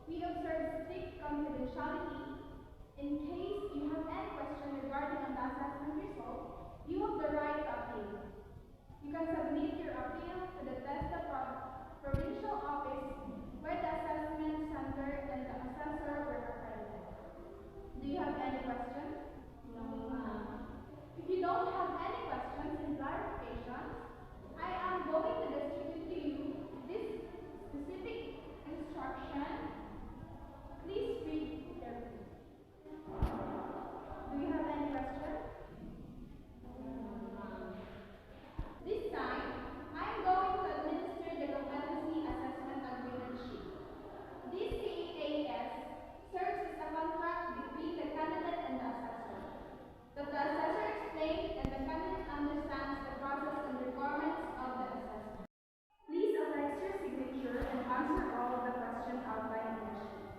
We observe strict confidentiality. In case you have any question regarding on the assessment result, you have the right to appeal. You can submit your appeal to the TESDA provincial office where the assessment center and the assessor were accredited. Do you have any questions? No, ma'am. If you don't have any questions and clarifications, I am going to distribute to you this specific instruction. Please read carefully. Do you have any questions? This time, I am going to administer the competency assessment agreement sheet. This CAAS serves as a contract between the candidate and the assessor. That the assessor explains and the candidate understands the process and requirements of the assessment. Please affix your signature and answer all of the questions outlined in the sheet.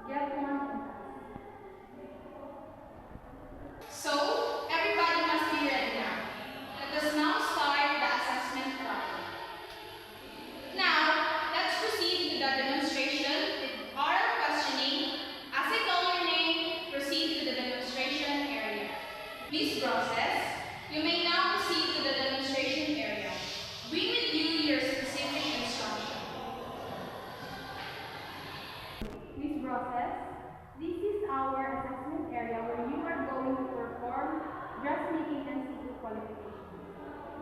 Get one and pass. So, everybody must be ready now. Let us now start the assessment project. Now, let's proceed to the demonstration with oral questioning. As I call your name, proceed to the demonstration area. Please process. You may now proceed to the demonstration area. Bring with you your specific instruction. Please process. This is our assessment area where you are going to perform dressmaking and CQ qualifications.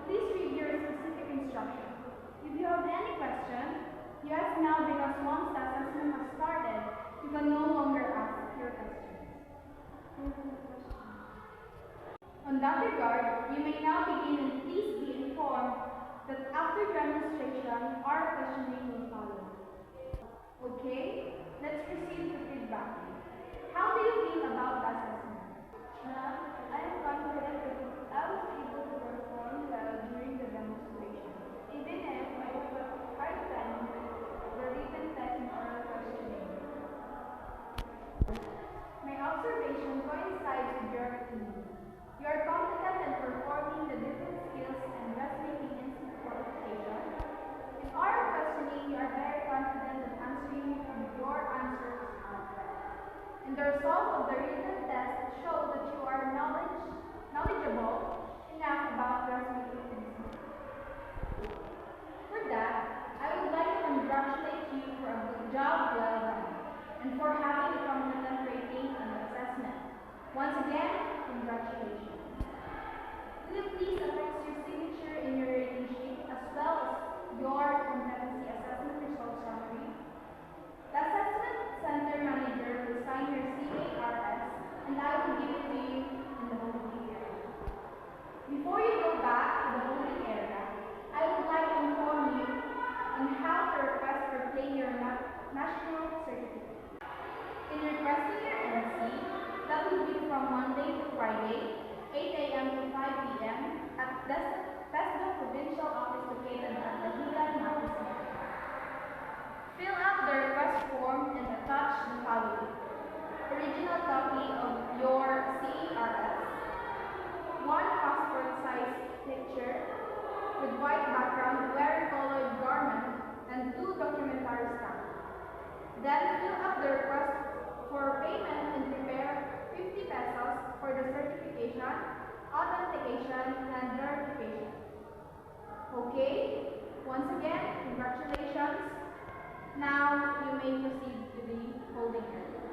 Please read your specific instruction. If you have any question, you ask now because once the assessment has started, you can no longer ask your questions. On that regard, you may now begin and please be informed that after demonstration, our questioning will follow. Okay, let's proceed to feedback. How do you feel about the assessment? I am confident that I was able to perform well during the demonstration, even if I have a hard time with the written test and oral questioning. My observation coincides with your opinion. You are competent in performing the different skills and dressmaking instant qualification. In oral questioning, you are very confident in answering your answers outright. And the result of the written test show that you are knowledgeable enough about dressmaking instant. For that, I would like to congratulate you for a good job well done and for having a competent rating on the assessment. Once again, congratulations. Will you please affix your signature in your rating sheet as well as your competency assessment result summary? The assessment center manager will sign your CARS and I will give it to you in the holding area. Before you go back to the holding area, I would like to inform you on how to request or claim your national certificate. In requesting your NC, that will be from Monday to Friday, 8 a.m. to 5 p.m. at TESDA Provincial Office located at the Hilan Marcos Center. Fill out the request form and attach the following: original copy of your CARS, one passport size picture with white background, vari-colored garment, and 2 documentary stamps. Then fill up the request for payment and prepare 50 pesos for the certification, authentication, and verification. Okay, once again, congratulations. Now you may proceed to the holding area.